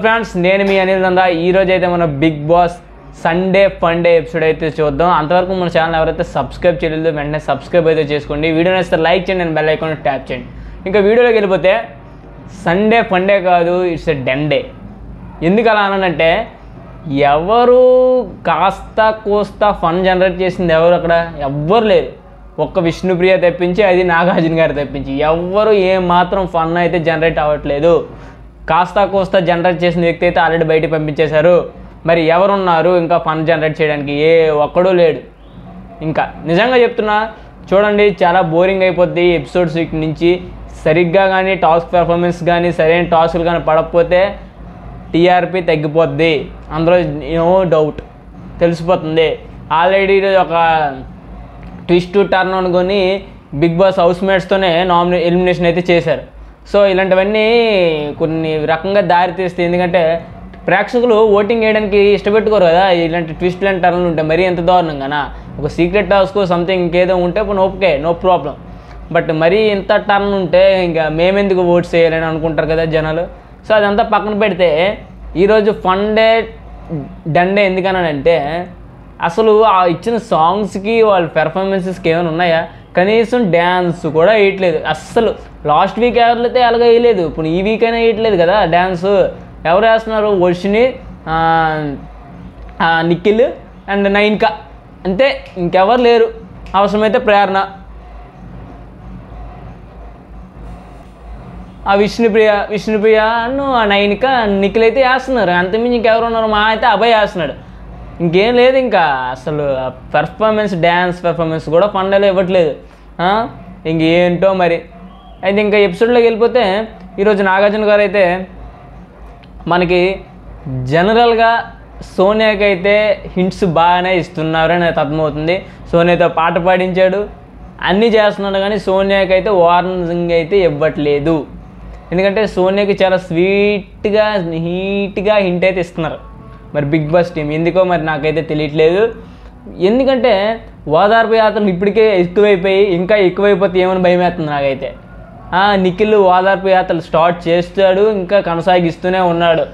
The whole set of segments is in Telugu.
ఫ్రెండ్స్ నేను మీ అనిల్ నందా ఈ రోజు అయితే మన Bigg Boss Sunday fun day episode అయితే చూద్దాం. అంతవరకు మన ఛానల్ ఎవరైతే సబ్స్క్రైబ్ చేయలేదో వెంటనే సబ్స్క్రైబ్ అయితే చేసుకోండి. వీడియో నచ్చితే లైక్ చేయండి అండ్ బెల్ ఐకాన్ ట్యాప్ చేయండి. ఇంకా వీడియోలోకి వెళ్ళిపోతే సండే ఫన్ డే కాదు, ఇట్స్ ఎ డెన్ డే. ఎందుకు అలా అనంటే ఎవరు కాస్త కోస్త ఫన్ జనరేట్ చేసింది ఎవరు అక్కడ ఎవ్వరు లేరు. ఒక్క విష్ణుప్రియ తెప్పించి అది నాగార్జున గారు తెప్పించి ఎవ్వరు ఏమాత్రం ఫన్ అయితే జనరేట్ అవ్వట్లేదు. కాస్తా కోస్తా జనరేట్ చేసిన వ్యక్తి అయితే ఆల్రెడీ బయటకు పంపించేశారు. మరి ఎవరున్నారు ఇంకా ఫన్ జనరేట్ చేయడానికి? ఏ ఒక్కడూ లేడు. ఇంకా నిజంగా చెప్తున్నా చూడండి, చాలా బోరింగ్ అయిపోద్ది ఎపిసోడ్స్ నుంచి. సరిగ్గా కానీ టాస్క్ పెర్ఫార్మెన్స్ కానీ సరైన టాస్క్లు కానీ పడకపోతే టీఆర్పీ తగ్గిపోద్ది, అందులో నో డౌట్ తెలిసిపోతుంది. ఆల్రెడీ ఒక ట్విస్ట్ టర్న్ అనుకొని బిగ్ బాస్ హౌస్ మేట్స్తోనే ఎలిమినేషన్ అయితే చేశారు. సో ఇలాంటివన్నీ కొన్ని రకంగా దారి తీస్తాయి. ఎందుకంటే ప్రేక్షకులు ఓటింగ్ వేయడానికి ఇష్టపెట్టుకోరు కదా. ఇలాంటి ట్విస్ట్ లాంటి టర్న్లు ఉంటాయి. మరీ ఎంత దారుణంగానా ఒక సీక్రెట్ టాస్క్ సంథింగ్ ఇంకేదో ఉంటే ఇప్పుడు ఓకే, నో ప్రాబ్లం. బట్ మరీ ఇంత టర్న్ ఉంటే ఇంకా మేమెందుకు ఓట్స్ చేయాలని అనుకుంటారు కదా జనాలు. సో అదంతా పక్కన పెడితే ఈరోజు ఫన్ డే డన్ డే ఎందుకనంటే అసలు ఆ ఇచ్చిన సాంగ్స్కి వాళ్ళ పెర్ఫార్మెన్సెస్కి ఏమైనా ఉన్నాయా? కనీసం డ్యాన్స్ కూడా వేయట్లేదు అస్సలు. లాస్ట్ వీక్ ఎవరైతే అలాగే వేయలేదు, ఇప్పుడు ఈ వీక్ అయినా వేయట్లేదు కదా డ్యాన్స్. ఎవరు వేస్తున్నారు? వర్షిని, నిఖిల్ అండ్ నైన్కా, అంతే. ఇంకెవరు లేరు. అవసరమైతే ప్రేరణ, ఆ విష్ణుప్రియ ఆ నైన్కా, నిఖిల్ అయితే వేస్తున్నారు. అంతకుమించి ఇంకెవరు ఉన్నారు? మా అయితే అభయ్ వేస్తున్నాడు. ఇంకేం లేదు. ఇంకా అసలు పెర్ఫార్మెన్స్, డ్యాన్స్ పెర్ఫార్మెన్స్ కూడా ఫండలో ఇవ్వట్లేదు. ఇంకేంటో మరి. అయితే ఇంకా ఎపిసోడ్లోకి వెళ్ళిపోతే ఈరోజు నాగార్జున గారు అయితే మనకి జనరల్గా సోనియాకి అయితే హింట్స్ బాగానే ఇస్తున్నారని నాకు అర్థమవుతుంది. సోనియాతో పాట పాడించాడు, అన్నీ చేస్తున్నాడు, కానీ సోనియాకి అయితే వార్నింగ్ అయితే ఇవ్వట్లేదు. ఎందుకంటే సోనియాకి చాలా స్వీట్గా నీట్గా హింట్ అయితే ఇస్తున్నారు మరి బిగ్ బాస్ టీం. ఎందుకో మరి నాకైతే తెలియట్లేదు. ఎందుకంటే ఓదార్పు యాత్రలు ఇప్పటికే ఎక్కువైపోయి ఇంకా ఎక్కువైపోతే ఏమని భయం వేస్తుంది నాకైతే. నిఖిల్ ఓదార్పు యాత్రలు స్టార్ట్ చేస్తాడు, ఇంకా కొనసాగిస్తూనే ఉన్నాడు.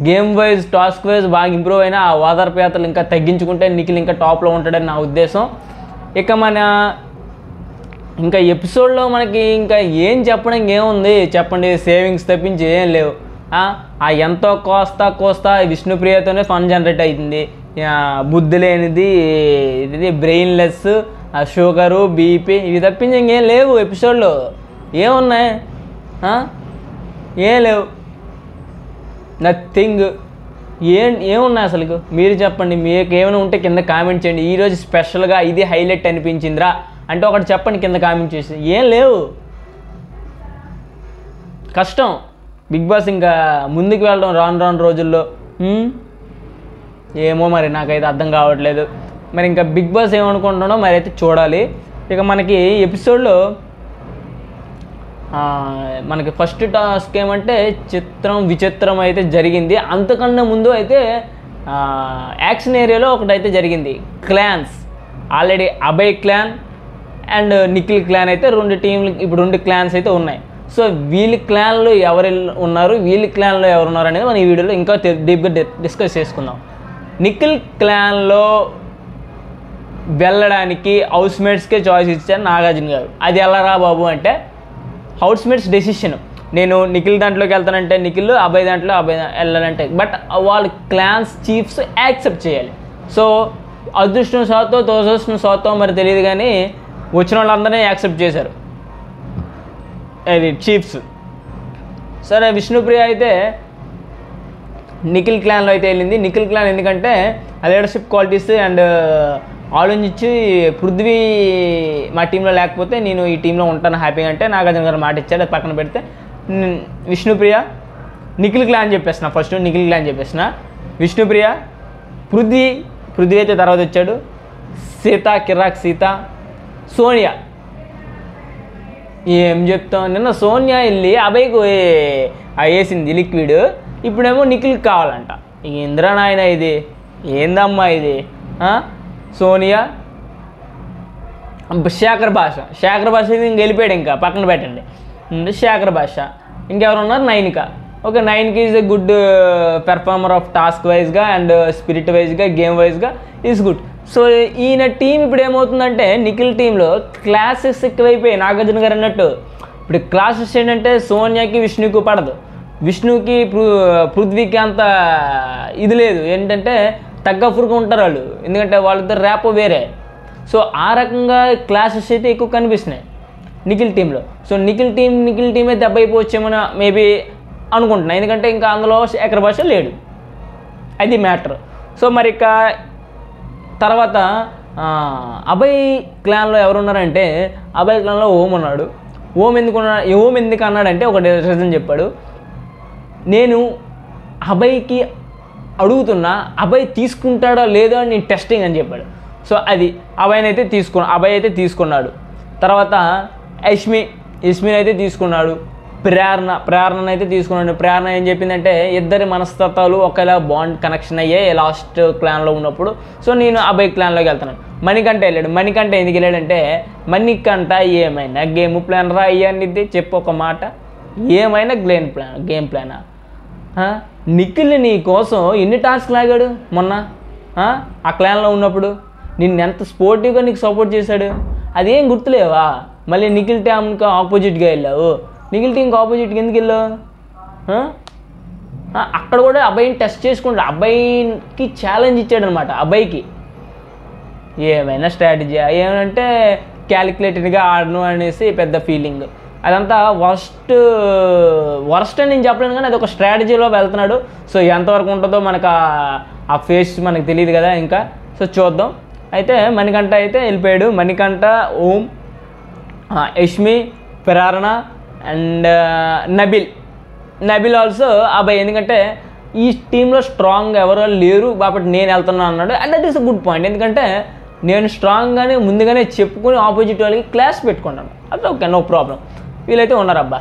గేమ్ వైజ్ టాస్క్ వైజ్ బాగా ఇంప్రూవ్ అయినా ఆ ఓదార్పు యాత్రలు ఇంకా తగ్గించుకుంటే నిఖిల్ ఇంకా టాప్లో ఉంటాడని నా ఉద్దేశం. ఇక మన ఇంకా ఎపిసోడ్లో మనకి ఇంకా ఏం చెప్పడం ఏముంది చెప్పండి? సేవింగ్స్ తప్పించి ఏం లేవు. ఆ ఎంతో కోస్తా విష్ణుప్రియతోనే ఫన్ జనరేట్ అవుతుంది. బుద్ధి లేనిది, ఇది బ్రెయిన్లెస్, షుగరు, బీపీ, ఇవి తప్పించి ఇంకేం లేవు ఎపిసోడ్లో. ఏమున్నాయి? ఏం లేవు, నథింగ్. ఏమున్నాయి అసలు? మీరు చెప్పండి. మీకు ఏమైనా ఉంటే కింద కామెంట్ చేయండి. ఈరోజు స్పెషల్గా ఇది హైలైట్ అనిపించిందిరా అంటే ఒకటి చెప్పండి కింద కామెంట్ చేసి. ఏం లేవు, కష్టం బిగ్ బాస్ ఇంకా ముందుకు వెళ్ళడం రాను రోజుల్లో. ఏమో మరి నాకైతే అర్థం కావట్లేదు. మరి ఇంకా బిగ్ బాస్ ఏమనుకుంటున్నాడో మరి అయితే చూడాలి. ఇక మనకి ఎపిసోడ్లో మనకి ఫస్ట్ టాస్క్ ఏమంటే చిత్రం విచిత్రం అయితే జరిగింది. అంతకన్నా ముందు అయితే యాక్షన్ ఏరియాలో ఒకటైతే జరిగింది. Clans already Abhay clan and Nikhil clan అయితే రెండు టీంలు, ఇప్పుడు రెండు క్లాన్స్ అయితే ఉన్నాయి. సో వీళ్ళ క్లాన్లో ఎవరు ఉన్నారు, వీళ్ళ క్లాన్లో ఎవరున్నారు అనేది మనం ఈ వీడియోలో ఇంకా డీప్గా డిస్కస్ చేసుకుందాం. నిఖిల్ క్లాన్లో వెళ్ళడానికి హౌస్ మేట్స్కే చాయిస్ ఇచ్చారు నాగార్జున గారు. అది ఎలా రా బాబు అంటే హౌస్ మేట్స్ డెసిషన్. నేను నిఖిల్ దాంట్లోకి వెళ్తానంటే నిఖిల్, అభయ్ దాంట్లో అభయ్ వెళ్ళాలంటే. బట్ వాళ్ళ క్లాన్స్ చీఫ్స్ యాక్సెప్ట్ చేయాలి. సో అదృష్టం శాతో దురదృష్టం శాతో మరి తెలియదు, కానీ వచ్చిన వాళ్ళందరినీ యాక్సెప్ట్ చేశారు అది చీఫ్స్. సరే విష్ణుప్రియ అయితే నిఖిల్ క్లాన్లో అయితే వెళ్ళింది. నిఖిల్ క్లాన్ ఎందుకంటే ఆ లీడర్షిప్ క్వాలిటీస్ అండ్ ఆలోచించి పృథ్వీ మా టీంలో లేకపోతే నేను ఈ టీంలో ఉంటాను హ్యాపీగా అంటే నాగార్జున గారు మాట ఇచ్చాడు. అది పక్కన పెడితే విష్ణుప్రియ నిఖిల్ క్లాన్ చెప్పేసిన. ఫస్ట్ నిఖిల్ క్లాన్ చెప్పేసిన, విష్ణుప్రియ, పృథ్వీ అయితే తర్వాత వచ్చాడు, కిరాక్ సీత, సోనియా. ఏం చెప్తాం, నిన్న సోనియా వెళ్ళి అభయ్కు వేసింది లిక్విడ్, ఇప్పుడేమో నిఖిల్కి కావాలంట. ఇంద్రా నాయన ఇది ఏందమ్మా ఇది? సోనియా, శేఖర్ భాష ఇంక వెళ్ళిపోయాడు, ఇంకా పక్కన పెట్టండి. శేఖర్ భాష, ఇంకెవరు ఉన్నారు? నైనిక. ఓకే 9కి is a good performer of task వైజ్గా అండ్ స్పిరిట్ వైజ్గా గేమ్ వైజ్గా ఈజ్ గుడ్. సో ఈయన టీం ఇప్పుడు ఏమవుతుందంటే నిఖిల్ టీంలో క్లాసెస్ ఎక్కువైపోయాయి. నాగార్జున గారు అన్నట్టు ఇప్పుడు క్లాసెస్ ఏంటంటే సోనియాకి విష్ణుకి పడదు, విష్ణుకి పృథ్వీకి అంత ఇది లేదు, ఏంటంటే తగ్గఫురుగా ఉంటారు వాళ్ళు, ఎందుకంటే వాళ్ళిద్దరు ర్యాప్ వేరే. సో ఆ రకంగా క్లాసెస్ అయితే ఎక్కువ కనిపిస్తున్నాయి నిఖిల్ టీంలో. సో నిఖిల్ టీమే దెబ్బ అయిపోవచ్చేమని మేబీ అనుకుంటున్నాను, ఎందుకంటే ఇంకా అందులో శేఖర్ భాష లేడు, అది మ్యాటర్. సో మరి ఇక తర్వాత అభయ్ క్లాన్లో ఎవరున్నారంటే అభయ్ క్లాన్లో ఓం ఉన్నాడు. ఓం ఎందుకు అన్నాడంటే ఒక రీజన్ చెప్పాడు, నేను అభయ్కి అడుగుతున్నా అభయ్ తీసుకుంటాడో లేదో అని నేను టెస్టింగ్ అని చెప్పాడు. సో అది అభయ్ అయితే తీసుకున్నాడు. తర్వాత యష్మిని అయితే తీసుకున్నాడు. ప్రేరణ అయితే తీసుకున్నాడు. ప్రేరణ ఏం చెప్పిందంటే ఇద్దరి మనస్తత్వాలు ఒకేలా బాండ్ కనెక్షన్ అయ్యాయి లాస్ట్ క్లాన్లో ఉన్నప్పుడు, సో నేను అభయ్ క్లాన్లోకి వెళ్తున్నాను. మణికంఠ వెళ్ళాడు. మణికంఠ ఎందుకు వెళ్ళాడంటే మణికంఠ ఏమైనా గేమ్ ప్లాన్ రా అయ్యానిది చెప్పు ఒక మాట, ఏమైనా గేమ్ ప్లానా? నిఖిల్ నీ కోసం ఎన్ని టాస్క్ లాగాడు మొన్న ఆ క్లాన్లో ఉన్నప్పుడు, నిన్ను ఎంత స్పోర్టివ్గా నీకు సపోర్ట్ చేశాడు, అదేం గుర్తులేవా? మళ్ళీ నిఖిల్ టీంకి ఆపోజిట్గా వెళ్ళావు, నిఖిల్ టీంకి ఆపోజిట్గా ఎందుకు వెళ్ళావు? అక్కడ కూడా అబ్బాయిని టెస్ట్ చేసుకుంటాడు, అబ్బాయికి ఛాలెంజ్ ఇచ్చాడనమాట. అబ్బాయికి ఏమైనా స్ట్రాటజీ ఏమంటే క్యాలిక్యులేటెడ్గా ఆడను అనేసి పెద్ద ఫీలింగ్, అదంతా వర్స్ట్ అని నేను చెప్పలేను, కానీ అది ఒక స్ట్రాటజీలో వెళ్తున్నాడు. సో ఎంతవరకు ఉంటుందో మనకు ఆ ఫేస్ మనకు తెలియదు కదా ఇంకా, సో చూద్దాం. అయితే మణికంఠ అయితే వెళ్ళిపోయాడు. మణికంఠ, ఓం, యష్మి, ప్రేరణ అండ్ నబిల్ ఆల్సో అబ్బాయి, ఎందుకంటే ఈ టీంలో స్ట్రాంగ్ ఎవరో లేరు కాబట్టి నేను వెళ్తున్నాను అన్నాడు. And that is a good point, ఎందుకంటే నేను స్ట్రాంగ్గానే ముందుగానే చెప్పుకొని ఆపోజిట్ వాళ్ళకి క్లాస్ పెట్టుకుంటాను, అది ఓకే, నో ప్రాబ్లం. వీళ్ళైతే ఉన్నారు అబ్బా,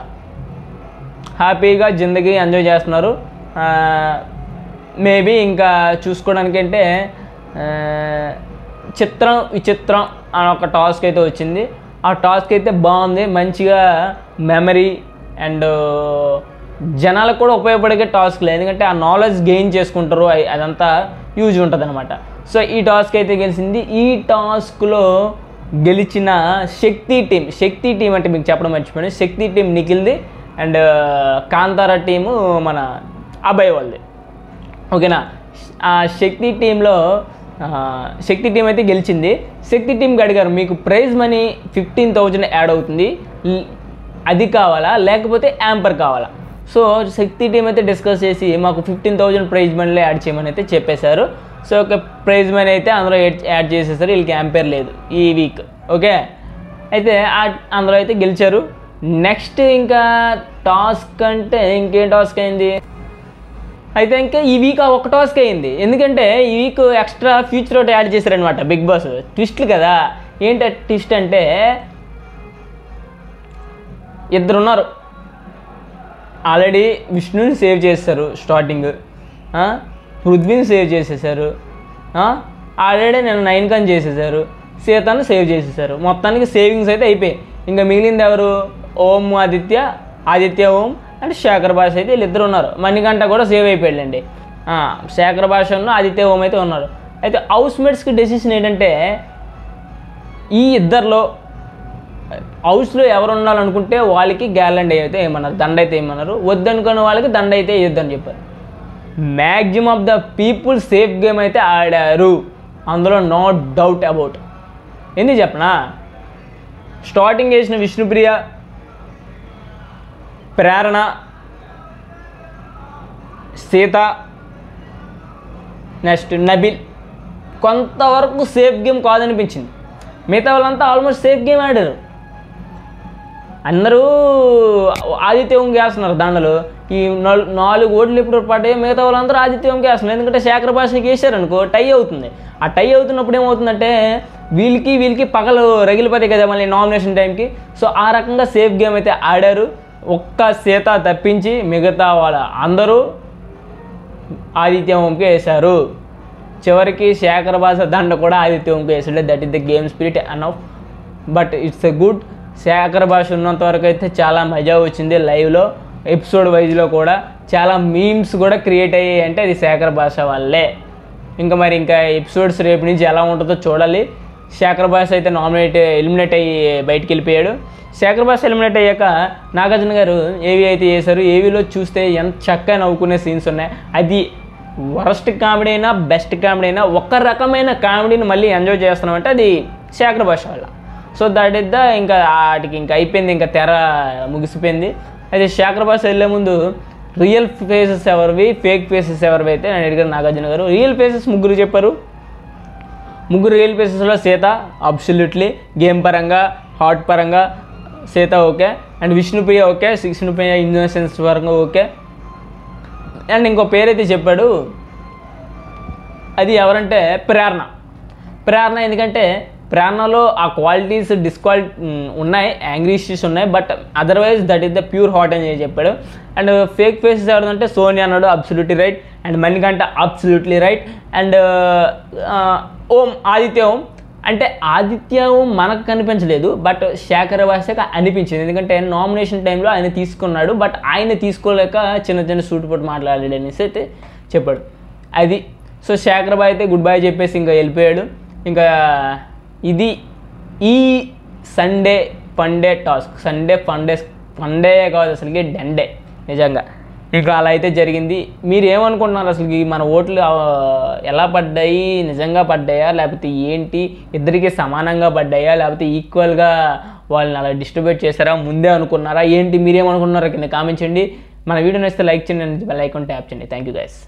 హ్యాపీగా జిందగీ ఎంజాయ్ చేస్తున్నారు. మేబీ ఇంకా చూసుకోవడానికంటే విచిత్రం అని ఒక టాస్క్ అయితే వచ్చింది. ఆ టాస్క్ అయితే బాగుంది, మంచిగా మెమరీ అండ్ జనాలకు కూడా ఉపయోగపడే టాస్క్లే, ఎందుకంటే ఆ నాలెడ్జ్ గెయిన్ చేసుకుంటారు, అదంతా యూజ్ ఉంటుంది అనమాట. సో ఈ టాస్క్ అయితే గెలిచింది. ఈ టాస్క్లో గెలిచిన శక్తి టీం అంటే మీకు చెప్పడం మర్చిపోయాను, శక్తి టీం నిఖిల్ది అండ్ కాంతారా టీము మన అభయ్ వాళ్ళది, ఓకేనా. ఆ శక్తి టీం అయితే గెలిచింది. శక్తి టీంకి అడిగారు మీకు ప్రైజ్ మనీ 15,000 యాడ్ అవుతుంది, అది కావాలా లేకపోతే యాంపర్ కావాలా? సో శక్తి టీం అయితే డిస్కస్ చేసి మాకు 15,000 ప్రైజ్ మనీలో యాడ్ చేయమని అయితే చెప్పేశారు. సో ఒక ప్రైజ్ మనీ అయితే అందులో యాడ్ చేసేసారు, వీళ్ళకి యాంపేర్ లేదు ఈ వీక్, ఓకే. అయితే అందులో అయితే గెలిచారు. నెక్స్ట్ ఇంకా టాస్క్ అంటే ఇంకేం టాస్క్ అయింది అయితే ఇంకా ఈ వీక్ ఒక టాస్క్ అయింది, ఎందుకంటే ఈ వీక్ ఎక్స్ట్రా ఫ్యూచర్ ఒకటి యాడ్ చేశారనమాట బిగ్ బాస్. ట్విస్ట్లు కదా, ఏంటి ట్విస్ట్ అంటే ఇద్దరున్నారు, ఆల్రెడీ విష్ణుని సేవ్ చేస్తారు స్టార్టింగ్, పృథ్వీని సేవ్ చేసేసారు, ఆల్రెడీ నేను 9 చేసేసారు, సీతను సేవ్ చేసేసారు. మొత్తానికి సేవింగ్స్ అయితే అయిపోయాయి. ఇంకా మిగిలింది ఎవరు? ఓం ఆదిత్య ఓం అండ్ శేఖర్ భాష అయితే వీళ్ళిద్దరు ఉన్నారు. మణికంఠ కూడా సేవ్ అయిపోయాడండి. శేఖర్ భాషను ఆదిత్య ఓం అయితే ఉన్నారు. అయితే హౌస్మేట్స్కి డెసిషన్ ఏంటంటే ఈ ఇద్దరిలో హౌస్లో ఎవరు ఉండాలనుకుంటే వాళ్ళకి గ్యాలండ్ అయితే ఏమన్నారు, దండ అయితే ఏమన్నారు, వద్దనుకున్న వాళ్ళకి దండ అయితే వేయొద్దని చెప్పారు. Maximum of the people safe game అయితే ఆడారు, అందులో నో డౌట్ అబౌట్. ఎందుకు చెప్పనా, స్టార్టింగ్ చేసిన విష్ణుప్రియ, ప్రేరణ, సీత, నెక్స్ట్ నబిల్ కొంతవరకు సేఫ్ గేమ్ కాదనిపించింది. మిగతా వాళ్ళంతా ఆల్మోస్ట్ సేఫ్ గేమ్ ఆడారు. అందరూ ఆదిత్యంకి వేస్తున్నారు దండలు. ఈ 4 ఓట్లు ఇప్పుడు పడ్డాయి, మిగతా వాళ్ళందరూ ఆదిత్యంకి వేస్తున్నారు. ఎందుకంటే శేఖర్ భాషకి వేసారనుకో టై అవుతుంది. ఆ టై అవుతున్నప్పుడు ఏమవుతుందంటే వీళ్ళకి పగలు రగిలిపోతాయి కదా మళ్ళీ నామినేషన్ టైంకి. సో ఆ రకంగా సేఫ్ గేమ్ అయితే ఆడారు. ఒక్క సీత తప్పించి మిగతా వాళ్ళ అందరూ ఆదిత్యంకి వేశారు. చివరికి శేఖర్ భాష దండ కూడా ఆదిత్యంకి వేసాడు. That is the game spirit enough. But it's a good. Shekhar Basha ఉన్నంత వరకు అయితే చాలా మజా వచ్చింది లైవ్లో. ఎపిసోడ్ వైజ్లో కూడా చాలా మీమ్స్ కూడా క్రియేట్ అయ్యాయి అంటే అది శేఖర్ భాష వల్లే. ఇంకా ఎపిసోడ్స్ రేపు నుంచి ఎలా ఉంటుందో చూడాలి. శేఖర్ భాష అయితే ఎలిమినేట్ అయ్యి బయటికి వెళ్ళిపోయాడు. శేఖర్ భాష ఎలిమినేట్ అయ్యాక నాగార్జున గారు ఏవి అయితే చేశారు, ఏవిలో చూస్తే ఎంత చక్కగా నవ్వుకునే సీన్స్ ఉన్నాయి. అది వరస్ట్ కామెడీ అయినా బెస్ట్ కామెడీ అయినా ఒక రకమైన కామెడీని మళ్ళీ ఎంజాయ్ చేస్తున్నామంటే అది శేఖర్ భాష వల్ల. సో దట్ ఇస్ ద ఇంకా వాటికి ఇంకా అయిపోయింది, ఇంకా తెర ముగిసిపోయింది. అయితే శేఖర్ భాష వెళ్ళే ముందు రియల్ ఫేసెస్ ఎవరివి, ఫేక్ ఫేసెస్ ఎవరివి అయితే నేను అడిగాను నాగార్జున గారు. రియల్ ఫేసెస్ ముగ్గురు చెప్పారు. ముగ్గురు రియల్ ఫేసెస్లో సీత అబ్సల్యూట్లీ, గేమ్ పరంగా హార్ట్ పరంగా Sita okay, and Vishnupriya okay, Vishnupriya innocence పరంగా ఓకే. అండ్ ఇంకో పేరైతే చెప్పాడు, అది ఎవరంటే ప్రేరణ. ఎందుకంటే ప్రేరణలో ఆ క్వాలిటీస్ ఉన్నాయి, యాంగ్రీ ఇష్యూస్ ఉన్నాయి, but otherwise that is the pure heart అని చెప్పాడు. అండ్ ఫేక్ ఫేసెస్ ఎవరంటే సోనియా అన్నాడు, absolutely right. And Manikanta absolutely right. And Aditya Om అంటే ఆదిత్య ఓం మనకు కనిపించలేదు, బట్ శేఖర్ భాషకి అనిపించింది. ఎందుకంటే నామినేషన్ టైంలో ఆయన తీసుకున్నాడు, బట్ ఆయన తీసుకోలేక చిన్న సూటుపోటు మాట్లాడాడు అనేసి అయితే చెప్పాడు. అది సో శేఖర్ బాయ్ అయితే గుడ్ బై చెప్పేసి ఇంకా వెళ్ళిపోయాడు. ఇంకా ఇది ఈ సండే ఫండే టాస్క్. ఫండే కాదు అసలుకి డండే నిజంగా. ఇంకా అలా అయితే జరిగింది. మీరు ఏమనుకుంటున్నారు అసలుకి మన ఓట్లు ఎలా పడ్డాయి, నిజంగా పడ్డాయా లేకపోతే ఏంటి, ఇద్దరికి సమానంగా పడ్డాయా లేకపోతే ఈక్వల్గా వాళ్ళని అలా డిస్ట్రిబ్యూట్ చేశారా, ముందే అనుకున్నారా ఏంటి, మీరేమనుకున్నారో కింద కామెంట్ చేయండి. మన వీడియో నచ్చితే లైక్ చేయండి, బెల్ ఐకాన్ ట్యాప్ చేయండి. Thank you guys.